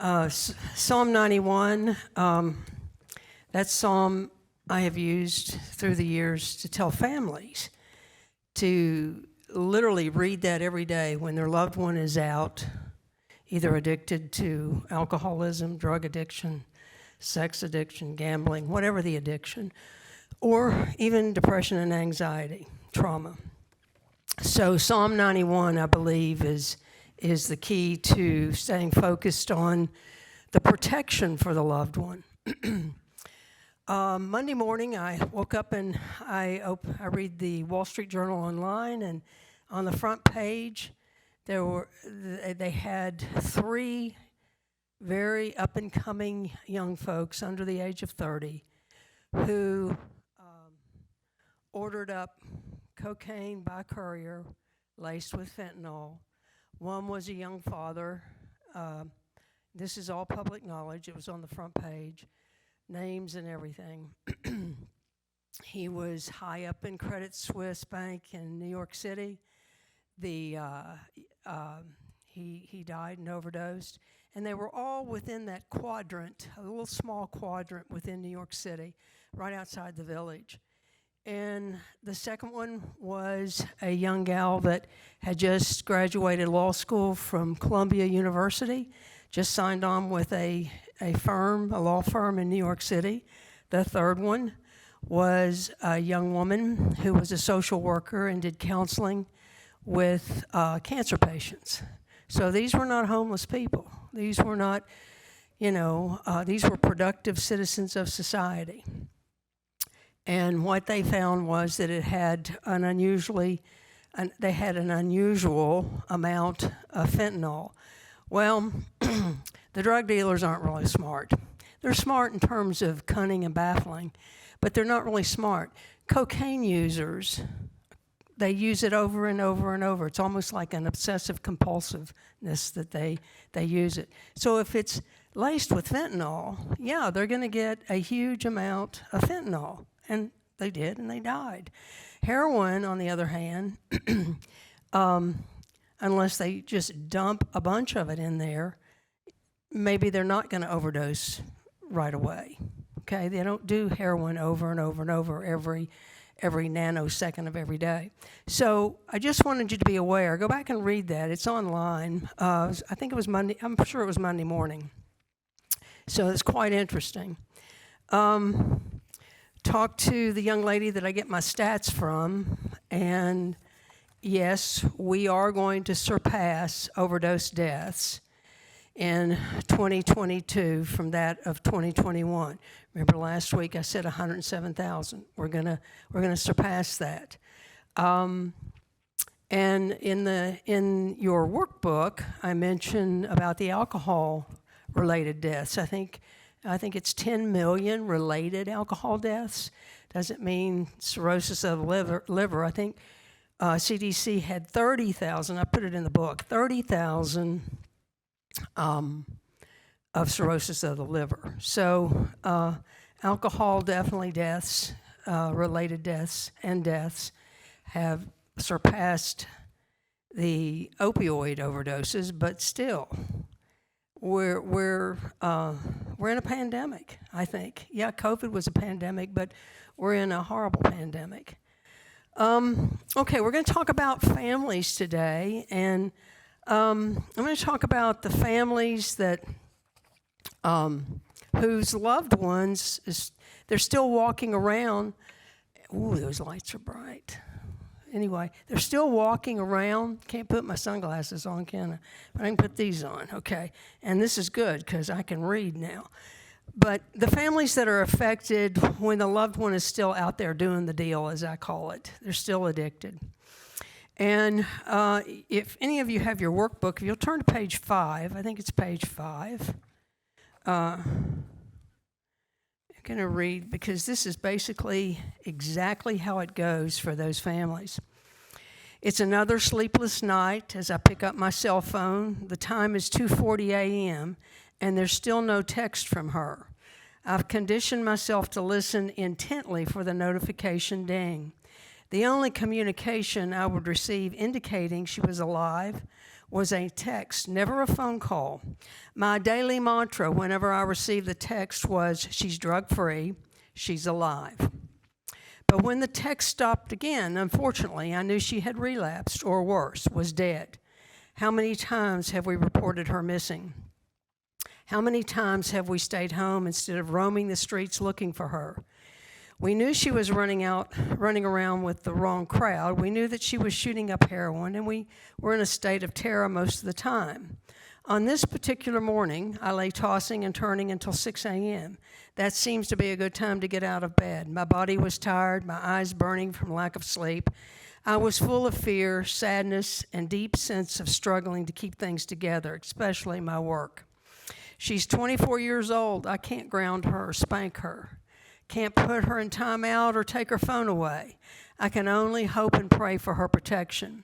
Psalm 91, that psalm I have used through the years to tell families to literally read that every day when their loved one is out, either addicted to alcoholism, drug addiction, sex addiction, gambling, whatever the addiction, or even depression and anxiety, trauma. So Psalm 91, I believe, is the key to staying focused on the protection for the loved one. Monday morning, I woke up and I read the Wall Street Journal online, and on the front page, they had 3 very up-and-coming young folks under the age of 30 who ordered up cocaine by courier laced with fentanyl. One was a young father. This is all public knowledge. It was on the front page, names and everything. He was high up in Credit Suisse Bank in New York City. He died and overdosed. And they were all within that quadrant, a little small quadrant within New York City, right outside the Village. And the second one was a young gal that had just graduated law school from Columbia University, just signed on with a law firm in New York City. The third one was a young woman who was a social worker and did counseling with cancer patients. So these were not homeless people. These were not, these were productive citizens of society. And what they found was that it had an unusual amount of fentanyl. Well, the drug dealers aren't really smart. They're smart in terms of cunning and baffling, but they're not really smart. Cocaine users, they use it over and over and over. It's almost like an obsessive compulsiveness that they use it. So if it's laced with fentanyl, yeah, they're going to get a huge amount of fentanyl. And they did, and they died. Heroin, on the other hand, unless they just dump a bunch of it in there, maybe they're not going to overdose right away. Okay, they don't do heroin over and over and over every nanosecond of every day. So I just wanted you to be aware. Go back and read that. It's online. I think it was Monday. I'm sure it was Monday morning. So it's quite interesting. Talked to the young lady that I get my stats from, and yes, we are going to surpass overdose deaths in 2022 from that of 2021. Remember last week I said 107,000. We're gonna surpass that. And in your workbook, I mentioned about the alcohol-related deaths. I think it's 10 million related alcohol deaths. Doesn't mean cirrhosis of the liver. I think CDC had 30,000, I put it in the book, 30,000 of cirrhosis of the liver. So alcohol definitely deaths, related deaths and deaths have surpassed the opioid overdoses, but still, We're in a pandemic, I think. Yeah, COVID was a pandemic, but we're in a horrible pandemic. Okay, we're going to talk about families today, and I'm going to talk about the families that whose loved ones they're still walking around. Ooh, those lights are bright. Anyway, they're still walking around. Can't put my sunglasses on, can I? But I can put these on, okay. And this is good because I can read now. But the families that are affected when the loved one is still out there doing the deal, as I call it, they're still addicted. And if any of you have your workbook, if you'll turn to page 5, I think it's page 5. I'm going to read because this is basically exactly how it goes for those families. It's another sleepless night as I pick up my cell phone. The time is 2:40 a.m. and there's still no text from her. I've conditioned myself to listen intently for the notification ding. The only communication I would receive indicating she was alive was a text, never a phone call. My daily mantra whenever I received the text was, she's drug-free, she's alive. But when the text stopped again, unfortunately, I knew she had relapsed, or worse, was dead. How many times have we reported her missing? How many times have we stayed home instead of roaming the streets looking for her? We knew she was running around with the wrong crowd. We knew that she was shooting up heroin, and we were in a state of terror most of the time. On this particular morning, I lay tossing and turning until 6 a.m. That seems to be a good time to get out of bed. My body was tired, my eyes burning from lack of sleep. I was full of fear, sadness, and deep sense of struggling to keep things together, especially my work. She's 24 years old. I can't ground her or spank her. Can't put her in timeout or take her phone away. I can only hope and pray for her protection.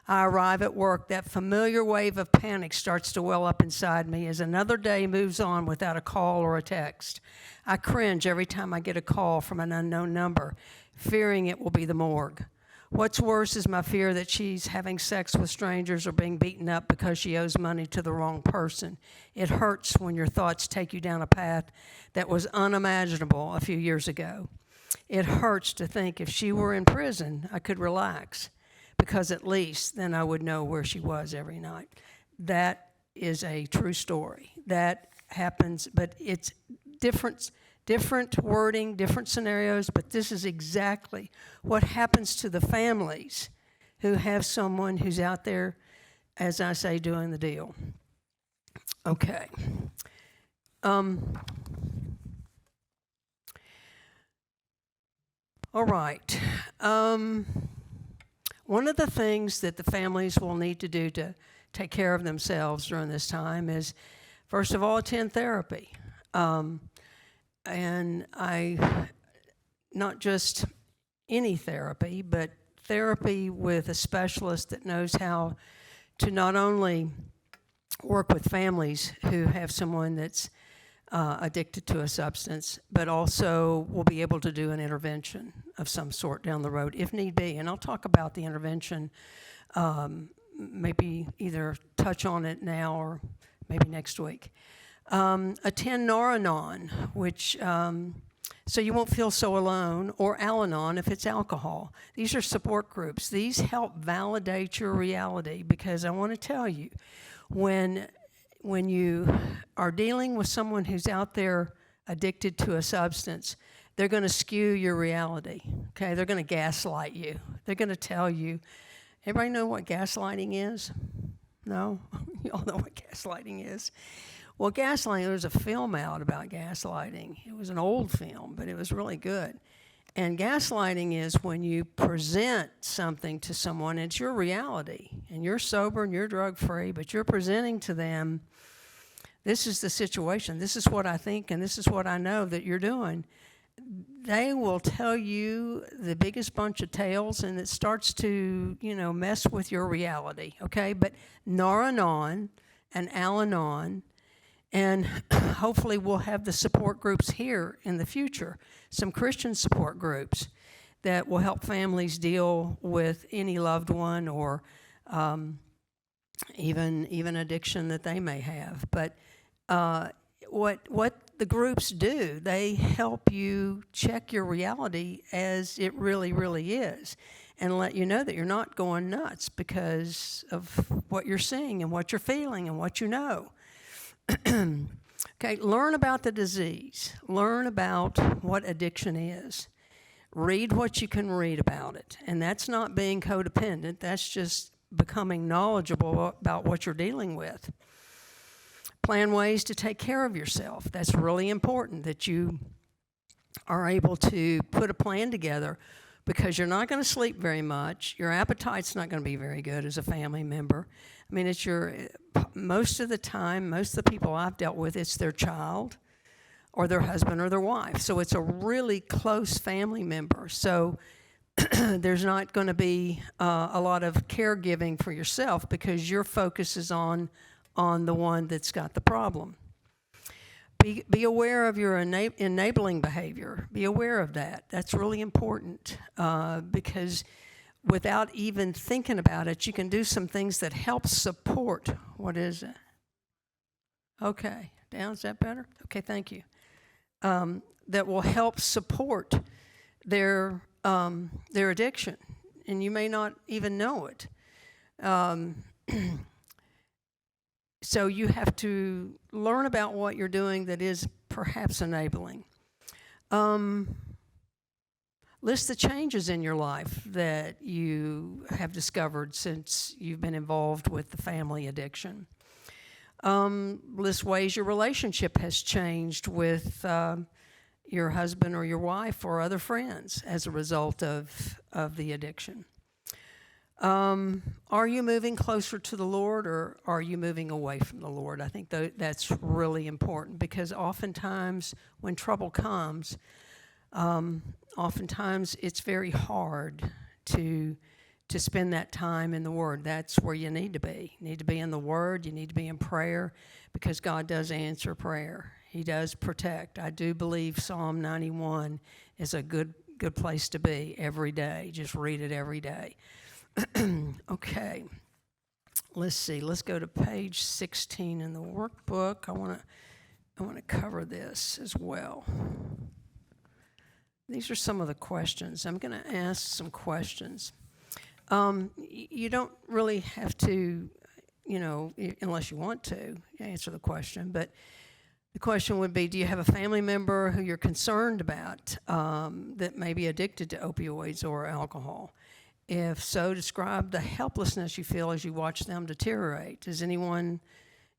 I arrive at work. That familiar wave of panic starts to well up inside me as another day moves on without a call or a text. I cringe every time I get a call from an unknown number, fearing it will be the morgue. What's worse is my fear that she's having sex with strangers or being beaten up because she owes money to the wrong person. It hurts when your thoughts take you down a path that was unimaginable a few years ago. It hurts to think if she were in prison, I could relax, because at least then I would know where she was every night. That is a true story. That happens, but it's different wording, different scenarios, but this is exactly what happens to the families who have someone who's out there, as I say, doing the deal. Okay. All right. One of the things that the families will need to do to take care of themselves during this time is, first of all, attend therapy. And not just any therapy, but therapy with a specialist that knows how to not only work with families who have someone that's addicted to a substance, but also will be able to do an intervention of some sort down the road if need be. And I'll talk about the intervention, maybe either touch on it now or maybe next week. Attend Nar-Anon, which so you won't feel so alone, or Al-Anon if it's alcohol. These are support groups. These help validate your reality, because I want to tell you, when you are dealing with someone who's out there addicted to a substance, they're going to skew your reality, okay? They're going to gaslight you. They're going to tell you. Everybody know what gaslighting is? No? You all know what gaslighting is? Well, gaslighting, there was a film out about gaslighting. It was an old film, but it was really good. And gaslighting is when you present something to someone, it's your reality, and you're sober and you're drug-free, but you're presenting to them, this is the situation, this is what I think, and this is what I know that you're doing. They will tell you the biggest bunch of tales, and it starts to, mess with your reality, okay? But Nar-Anon and Al-Anon, and hopefully we'll have the support groups here in the future, some Christian support groups that will help families deal with any loved one or even addiction that they may have. But what the groups do, they help you check your reality as it really, really is, and let you know that you're not going nuts because of what you're seeing and what you're feeling and what you know. Okay, learn about the disease. Learn about what addiction is. Read what you can read about it. And that's not being codependent. That's just becoming knowledgeable about what you're dealing with. Plan ways to take care of yourself. That's really important, that you are able to put a plan together, because you're not going to sleep very much. Your appetite's not going to be very good as a family member. I mean, most of the time, most of the people I've dealt with, it's their child or their husband or their wife. So it's a really close family member. So there's not going to be a lot of caregiving for yourself, because your focus is on the one that's got the problem. Be aware of your enabling behavior. Be aware of that. That's really important, because without even thinking about it, you can do some things that help support. What is it? Okay, down, is that better? Okay, thank you. That will help support their addiction, and you may not even know it. So you have to learn about what you're doing that is perhaps enabling. List the changes in your life that you have discovered since you've been involved with the family addiction. List ways your relationship has changed with your husband or your wife or other friends as a result of the addiction. Are you moving closer to the Lord, or are you moving away from the Lord? I think that's really important, because oftentimes when trouble comes, oftentimes it's very hard to spend that time in the Word. That's where you need to be. You need to be in the Word. You need to be in prayer, because God does answer prayer. He does protect. I do believe Psalm 91 is a good place to be every day. Just read it every day. Okay. Let's see. Let's go to page 16 in the workbook. I want to cover this as well. These are some of the questions. I'm going to ask some questions. You don't really have to, unless you want to, answer the question. But the question would be, do you have a family member who you're concerned about that may be addicted to opioids or alcohol? If so, describe the helplessness you feel as you watch them deteriorate. Does anyone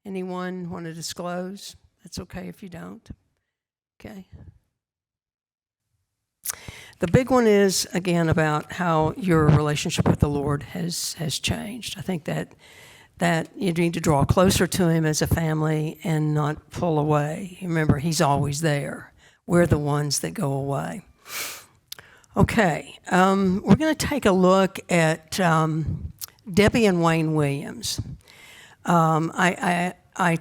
want to disclose? That's okay if you don't. Okay. The big one is, again, about how your relationship with the Lord has changed. I think that you need to draw closer to Him as a family and not pull away. Remember, He's always there. We're the ones that go away. Okay, we're going to take a look at Debbie and Wayne Williams. I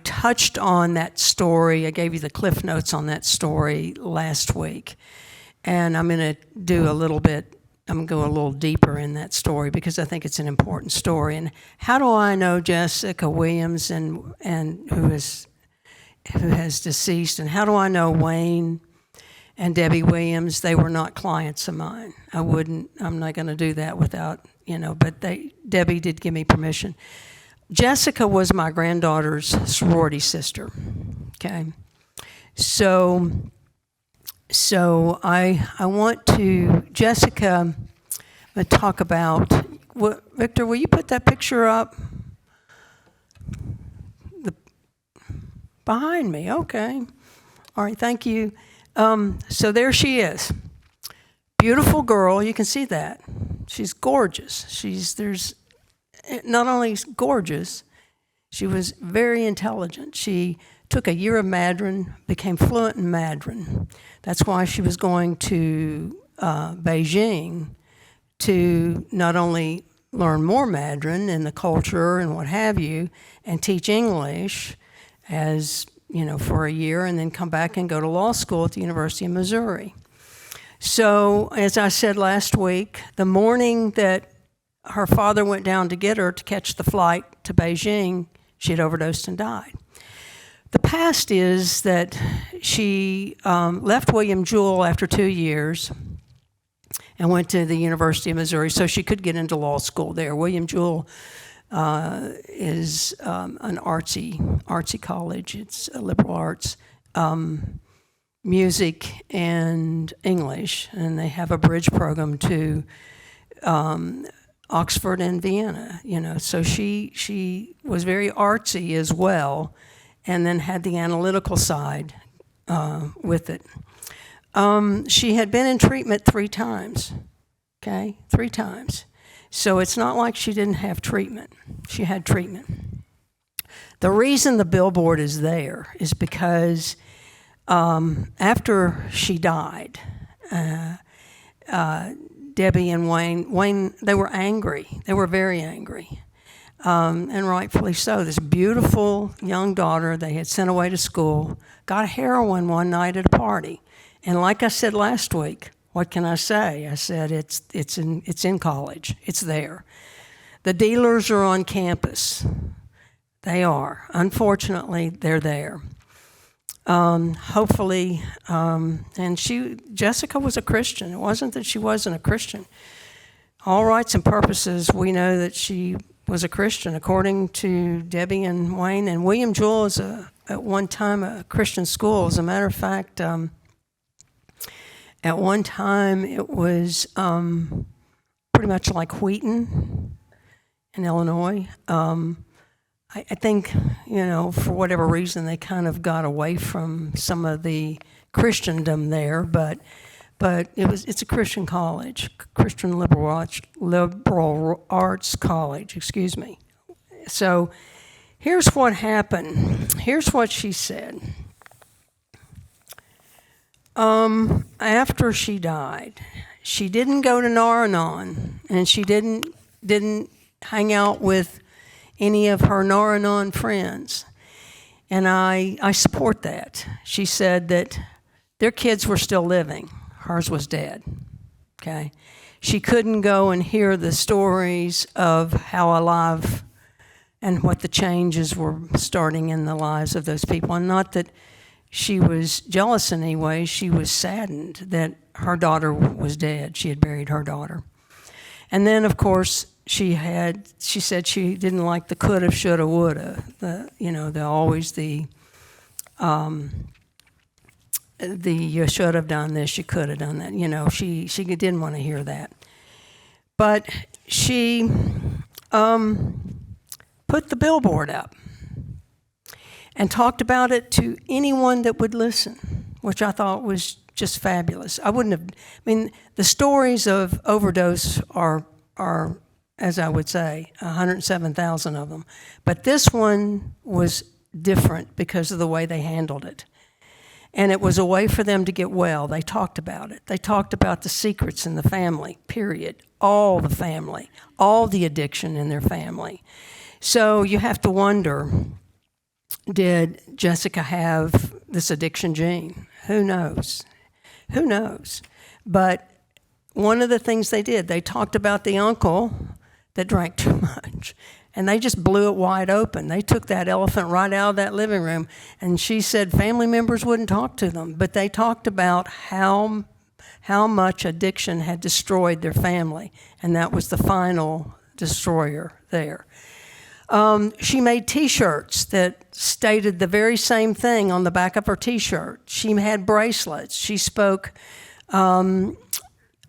touched on that story. I gave you the Cliff Notes on that story last week. And I'm going to do I'm going to go a little deeper in that story, because I think it's an important story. And how do I know Jessica Williams and who has deceased? And how do I know Wayne and Debbie Williams? They were not clients of mine. I'm not going to do that without, but Debbie did give me permission. Jessica was my granddaughter's sorority sister, okay? So I want to, Jessica, talk about, Victor, will you put that picture up? Behind me, okay. All right, thank you. So there she is. Beautiful girl, you can see that. She's gorgeous. There's not only gorgeous, she was very intelligent. She took a year of Mandarin, became fluent in Mandarin. That's why she was going to Beijing to not only learn more Mandarin and the culture and what have you, and teach English for a year, and then come back and go to law school at the University of Missouri. So, as I said last week, the morning that her father went down to get her to catch the flight to Beijing, she had overdosed and died. The past is that she left William Jewell after 2 years and went to the University of Missouri so she could get into law school there. William Jewell is an artsy college. It's a liberal arts, music and English, and they have a bridge program to Oxford and Vienna. So she was very artsy as well, and then had the analytical side with it. She had been in treatment 3 times, okay? 3 times. So it's not like she didn't have treatment. She had treatment. The reason the billboard is there is because after she died, Debbie and Wayne, they were angry. They were very angry. And rightfully so. This beautiful young daughter they had sent away to school got heroin one night at a party. And like I said last week, What can I say? I said, it's in college. It's there. The dealers are on campus. They are. Unfortunately, they're there. Hopefully, and Jessica was a Christian. It wasn't that she wasn't a Christian. All rights and purposes, we know that she was a Christian, according to Debbie and Wayne. And William Jewell is at one time a Christian school. As a matter of fact, at one time it was pretty much like Wheaton in Illinois. I think, for whatever reason, they kind of got away from some of the Christendom there, but it's a Christian college, Christian liberal arts college, excuse me. So here's what happened. Here's what she said. After she died, she didn't go to Naranon, and she didn't hang out with any of her Naranon friends. And I support that. She said that their kids were still living. Hers was dead, okay? She couldn't go and hear the stories of how alive and what the changes were starting in the lives of those people. And not that she was jealous in any way. She was saddened that her daughter was dead. She had buried her daughter. And then, of course, she said she didn't like the coulda, shoulda, woulda. You should have done this, you could have done that. She didn't want to hear that. But she put the billboard up and talked about it to anyone that would listen, which I thought was just fabulous. The stories of overdose are, as I would say, 107,000 of them. But this one was different because of the way they handled it. And it was a way for them to get well. They talked about it. They talked about the secrets in the family, period. All the family, all the addiction in their family. So you have to wonder, did Jessica have this addiction gene? Who knows? Who knows? But one of the things they did, they talked about the uncle that drank too much. And they just blew it wide open. They took that elephant right out of that living room. And she said family members wouldn't talk to them. But they talked about how much addiction had destroyed their family. And that was the final destroyer there. She made T-shirts that stated the very same thing on the back of her T-shirt. She had bracelets. She spoke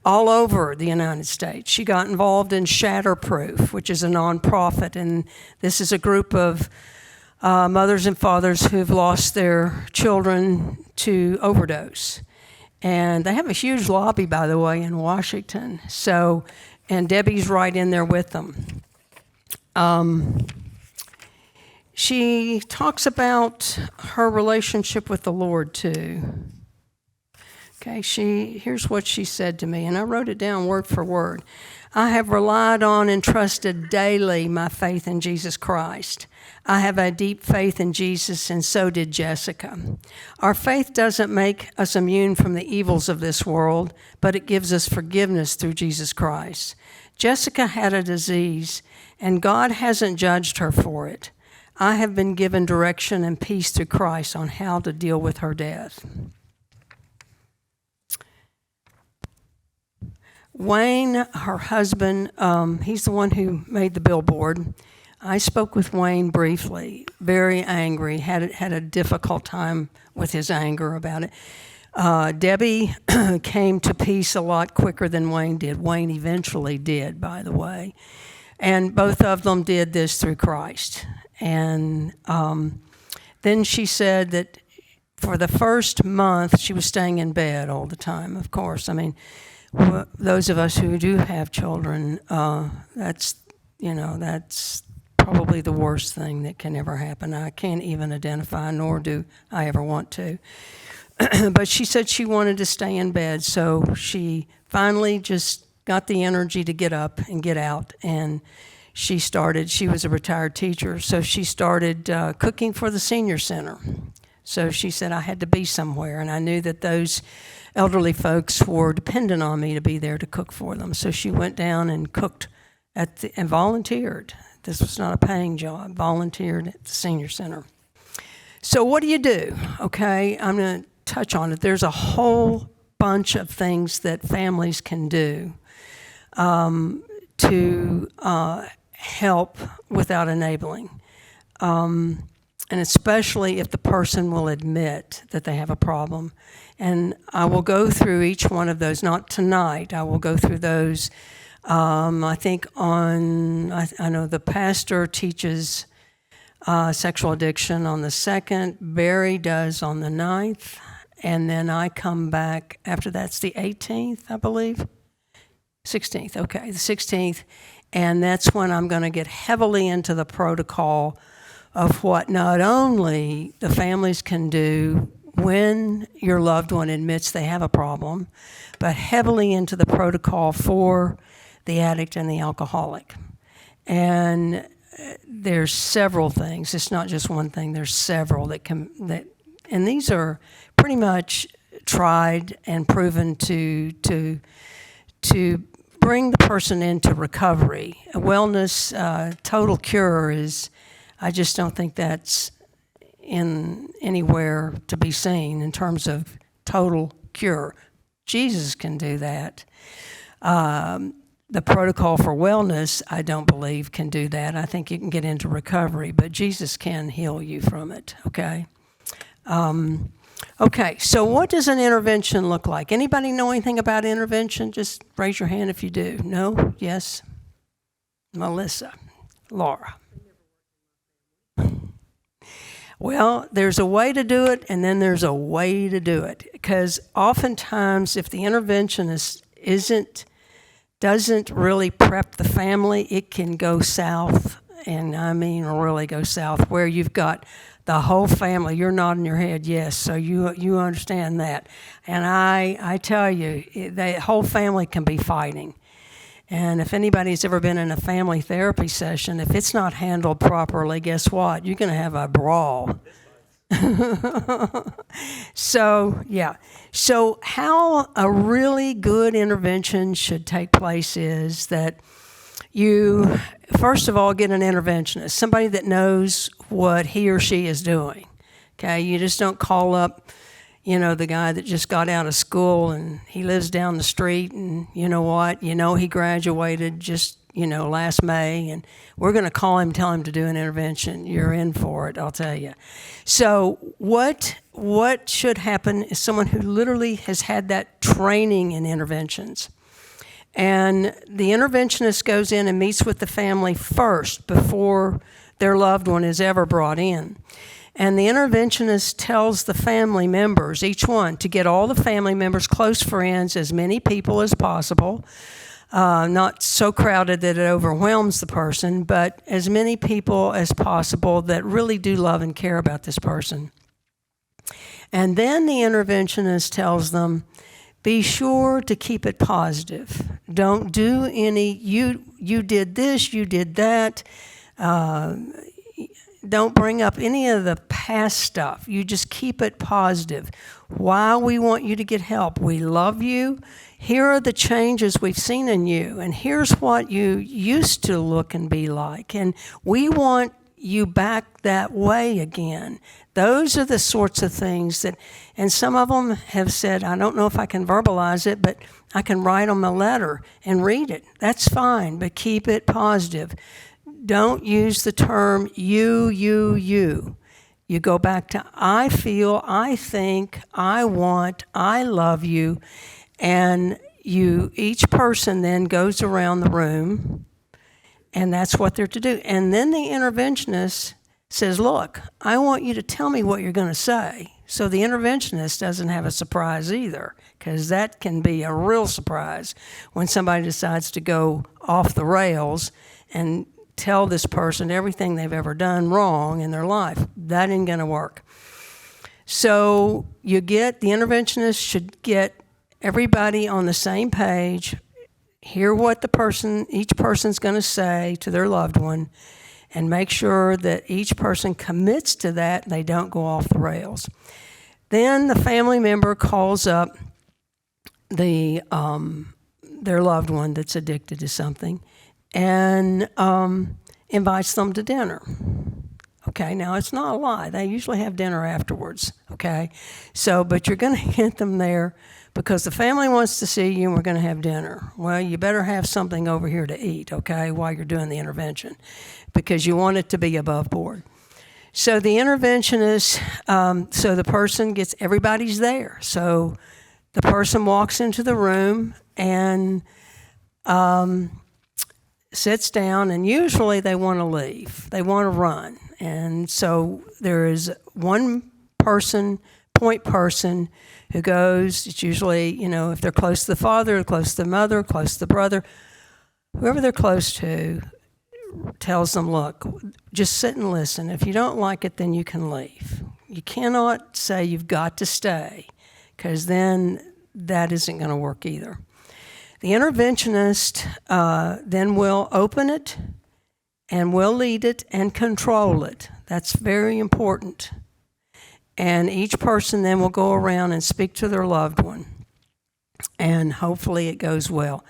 all over the United States. She got involved in Shatterproof, which is a nonprofit, and this is a group of mothers and fathers who've lost their children to overdose. And they have a huge lobby, by the way, in Washington. So, and Debbie's right in there with them. She talks about her relationship with the Lord, too. Okay, here's what she said to me, and I wrote it down word for word. I have relied on and trusted daily my faith in Jesus Christ. I have a deep faith in Jesus, and so did Jessica. Our faith doesn't make us immune from the evils of this world, but it gives us forgiveness through Jesus Christ. Jessica had a disease, and God hasn't judged her for it. I have been given direction and peace through Christ on how to deal with her death. Wayne, her husband, he's the one who made the billboard. I spoke with Wayne briefly, very angry, had a difficult time with his anger about it. Debbie came to peace a lot quicker than Wayne did. Wayne eventually did, by the way. And both of them did this through Christ. And then she said that for the first month, she was staying in bed all the time, of course. Those of us who do have children, that's probably the worst thing that can ever happen. I can't even identify, nor do I ever want to. But she said she wanted to stay in bed, so she finally just got the energy to get up and get out, and she was a retired teacher, so she started cooking for the senior center. So she said I had to be somewhere, and I knew that those elderly folks were dependent on me to be there to cook for them. So she went down and cooked and volunteered. This was not a paying job, volunteered at the senior center. So what do you do? Okay, I'm going to touch on it. There's a whole bunch of things that families can do to help without enabling. And especially if the person will admit that they have a problem. And I will go through each one of those, not tonight. I will go through those. I think I know the pastor teaches sexual addiction on the 2nd. Barry does on the 9th. And then I come back, after that's the 18th, I believe. 16th, okay, the 16th. And that's when I'm going to get heavily into the protocol of what not only the families can do when your loved one admits they have a problem, but heavily into the protocol for the addict and the alcoholic. And there's several things. It's not just one thing. There's several and these are pretty much tried and proven to bring the person into recovery. A wellness, total cure is, I just don't think that's in anywhere to be seen in terms of total cure. Jesus can do that. The protocol for wellness, I don't believe, can do that. I think you can get into recovery, but Jesus can heal you from it, okay? Okay, so what does an intervention look like? Anybody know anything about intervention? Just raise your hand if you do. No? Yes? Melissa? Laura? Well, there's a way to do it, and then there's a way to do it. Because oftentimes, if the interventionist doesn't really prep the family, it can go south, and I mean really go south, where you've got the whole family. You're nodding your head, yes, so you understand that. And I tell you, the whole family can be fighting. And if anybody's ever been in a family therapy session, if it's not handled properly, guess what? You're going to have a brawl. So, yeah. So how a really good intervention should take place is that you, first of all, get an interventionist, somebody that knows what he or she is doing. Okay? You just don't call up, the guy that just got out of school and he lives down the street and you know what? He graduated just, last May, and we're going to call him, tell him to do an intervention. You're in for it, I'll tell you. So what should happen is someone who literally has had that training in interventions. And the interventionist goes in and meets with the family first before their loved one is ever brought in. And the interventionist tells the family members, each one, to get all the family members, close friends, as many people as possible, not so crowded that it overwhelms the person, but as many people as possible that really do love and care about this person. And then the interventionist tells them, be sure to keep it positive. Don't do any, you did this, you did that. Don't bring up any of the past stuff. You just keep it positive. Why we want you to get help. We love you. Here are the changes we've seen in you. And here's what you used to look and be like. And we want you back that way again. Those are the sorts of things that, and some of them have said, I don't know if I can verbalize it, but I can write them a letter and read it. That's fine, but keep it positive. Don't use the term you. You go back to I feel, I think, I want, I love you. And each person then goes around the room, and that's what they're to do. And then the interventionist says, look, I want you to tell me what you're going to say. So the interventionist doesn't have a surprise either, because that can be a real surprise when somebody decides to go off the rails and tell this person everything they've ever done wrong in their life. That ain't going to work. So the interventionist should get everybody on the same page, hear what each person's going to say to their loved one, and make sure that each person commits to that and they don't go off the rails. Then the family member calls up their loved one that's addicted to something and invites them to dinner. Okay, now it's not a lie. They usually have dinner afterwards, okay? So, but you're going to get them there because the family wants to see you and we're going to have dinner. Well, you better have something over here to eat, okay, while you're doing the intervention because you want it to be above board. So the interventionist, so the person gets, everybody's there. So the person walks into the room and sits down, and usually they want to leave. They want to run. And so there is one person, point person, who goes. It's usually, if they're close to the father, close to the mother, close to the brother, whoever they're close to tells them, look, just sit and listen. If you don't like it, then you can leave. You cannot say you've got to stay, because then that isn't going to work either. The interventionist then will open it and will lead it and control it. That's very important. And each person then will go around and speak to their loved one. And hopefully it goes well.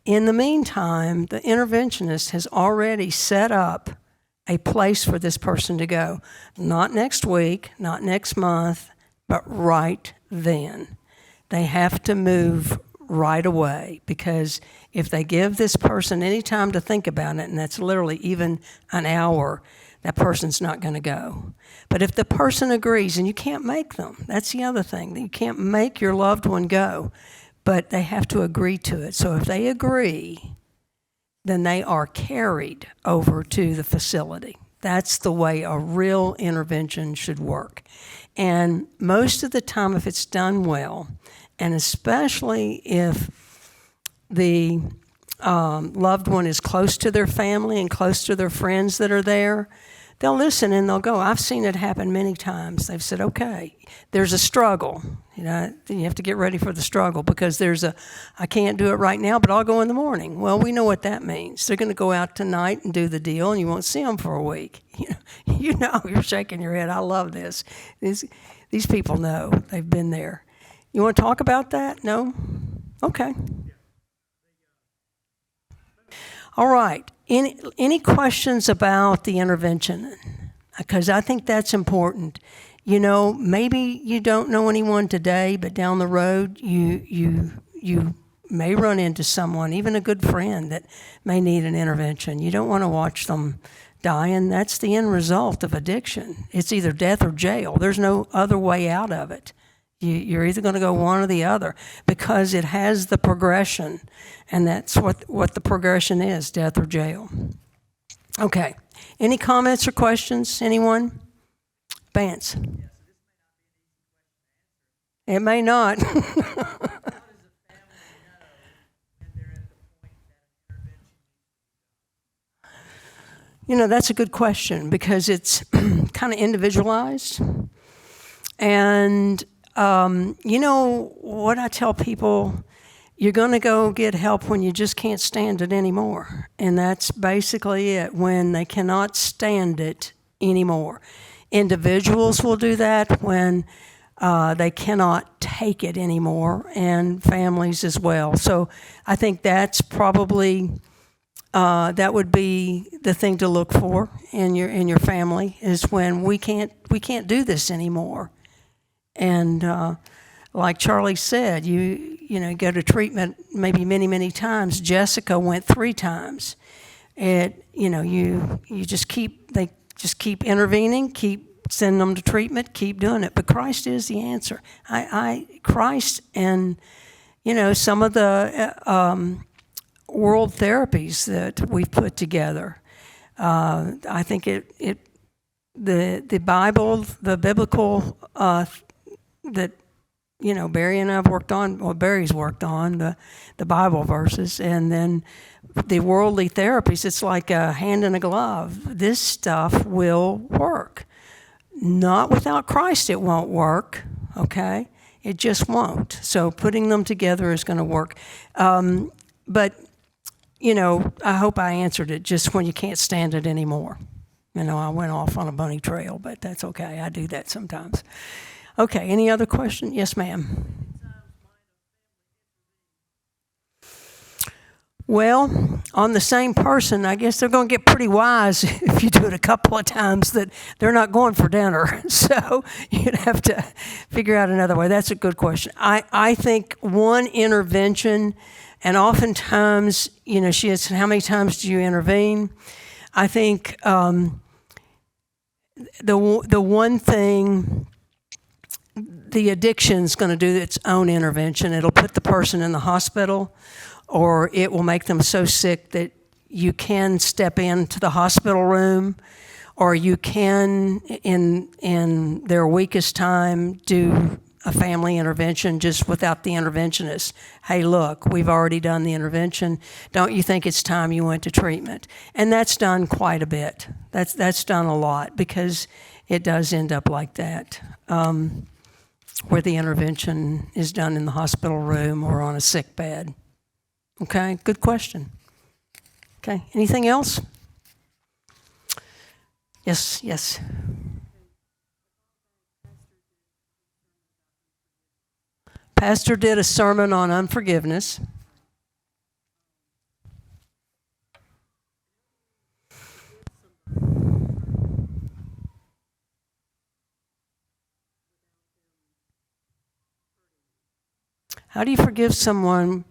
In the meantime, the interventionist has already set up a place for this person to go. Not next week, not next month, but right then. They have to move right away, because if they give this person any time to think about it, and that's literally even an hour, that person's not going to go. But if the person agrees, and you can't make them, that's the other thing, you can't make your loved one go, but they have to agree to it. So if they agree, then they are carried over to the facility. That's the way a real intervention should work. And most of the time, if it's done well, and especially if the loved one is close to their family and close to their friends that are there, they'll listen and they'll go. I've seen it happen many times. They've said, okay, there's a struggle. You have to get ready for the struggle, because I can't do it right now, but I'll go in the morning. Well, we know what that means. They're going to go out tonight and do the deal, and you won't see them for a week. You're shaking your head. I love this. These people know. They've been there. You want to talk about that? No? Okay. All right. Any questions about the intervention? Because I think that's important. Maybe you don't know anyone today, but down the road you may run into someone, even a good friend, that may need an intervention. You don't want to watch them die, and that's the end result of addiction. It's either death or jail. There's no other way out of it. You're either going to go one or the other, because it has the progression, and that's what the progression is, death or jail. Okay. Any comments or questions? Anyone? Vance. It may not. That's a good question, because it's kind of individualized. And what I tell people, you're going to go get help when you just can't stand it anymore. And that's basically it, when they cannot stand it anymore. Individuals will do that when they cannot take it anymore, and families as well. So I think that's probably, that would be the thing to look for in your family, is when we can't do this anymore. And like Charlie said, you go to treatment maybe many, many times. Jessica went 3 times. They just keep intervening, keep sending them to treatment, keep doing it. But Christ is the answer. Christ and some of the world therapies that we've put together. I think the Bible, the biblical that Barry and I've worked on, well, Barry's worked on the Bible verses, and then the worldly therapies, it's like a hand in a glove. This stuff will work. Not without Christ it won't work, okay? It just won't. So putting them together is going to work. But, I hope I answered it, just when you can't stand it anymore. I went off on a bunny trail, but that's okay. I do that sometimes. Okay, any other question? Yes, ma'am. Well, on the same person, I guess they're going to get pretty wise if you do it a couple of times that they're not going for dinner. So you'd have to figure out another way. That's a good question. I think one intervention, and oftentimes, she has, how many times do you intervene? I think the one thing, the addiction's going to do its own intervention. It'll put the person in the hospital, or it will make them so sick that you can step into the hospital room, or you can, in their weakest time, do a family intervention just without the interventionist. Hey, look, we've already done the intervention. Don't you think it's time you went to treatment? And that's done quite a bit. That's done a lot, because it does end up like that, where the intervention is done in the hospital room or on a sick bed. Okay, good question. Okay, anything else? Yes. Pastor did a sermon on unforgiveness. How do you forgive someone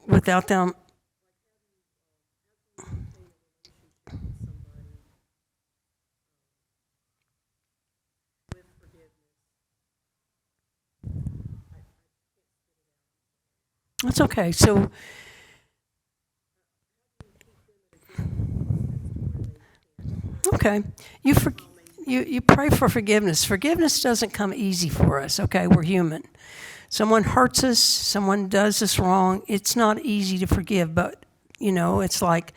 without them? That's okay. So, okay, you pray for forgiveness. Forgiveness doesn't come easy for us. Okay, we're human. Someone hurts us, someone does us wrong. It's not easy to forgive, but it's like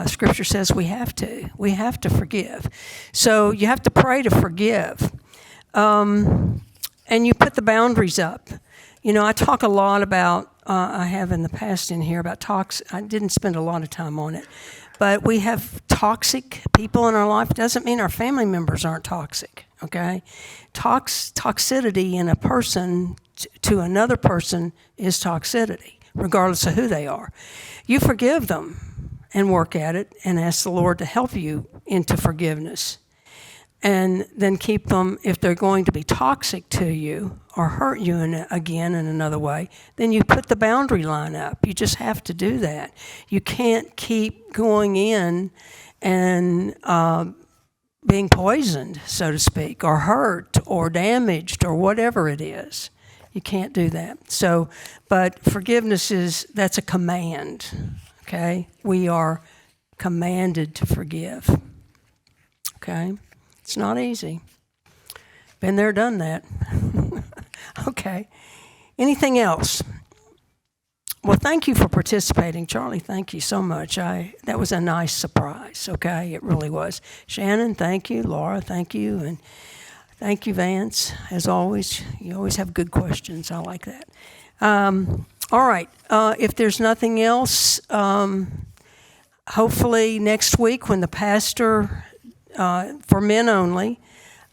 Scripture says we have to forgive. So you have to pray to forgive, and you put the boundaries up. I talk a lot about. I have in the past in here about I didn't spend a lot of time on it, but we have toxic people in our life. Doesn't mean our family members aren't toxic. Okay, toxicity in a person to another person is toxicity, regardless of who they are. You forgive them and work at it and ask the Lord to help you into forgiveness. And then keep them, if they're going to be toxic to you or hurt you again in another way, then you put the boundary line up. You just have to do that. You can't keep going in and being poisoned, so to speak, or hurt or damaged or whatever it is. You can't do that. So, but forgiveness that's a command, okay? We are commanded to forgive, okay? It's not easy. Been there, done that. Okay. Anything else? Well, thank you for participating, Charlie. Thank you so much. That was a nice surprise, okay? It really was. Shannon, thank you. Laura, thank you. And thank you, Vance. As always, you always have good questions. I like that. All right. If there's nothing else, hopefully next week when the pastor, for men only,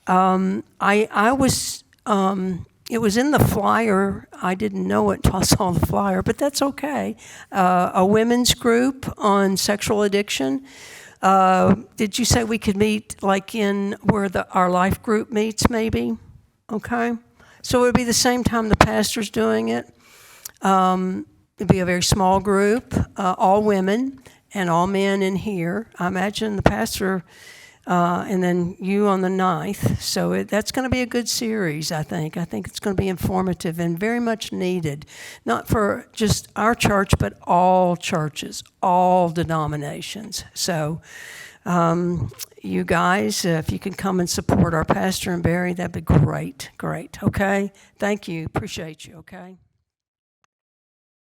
I was... it was in the flyer. I didn't know it until I saw the flyer, but that's okay. A women's group on sexual addiction. Did you say we could meet like in where our life group meets maybe? Okay. So it would be the same time the pastor's doing it. It'd be a very small group, all women and all men in here. I imagine the pastor... and then you on the 9th. So that's going to be a good series, I think. I think it's going to be informative and very much needed, not for just our church, but all churches, all denominations. So you guys, if you can come and support our pastor and Barry, that'd be great, great. Okay? Thank you. Appreciate you, okay?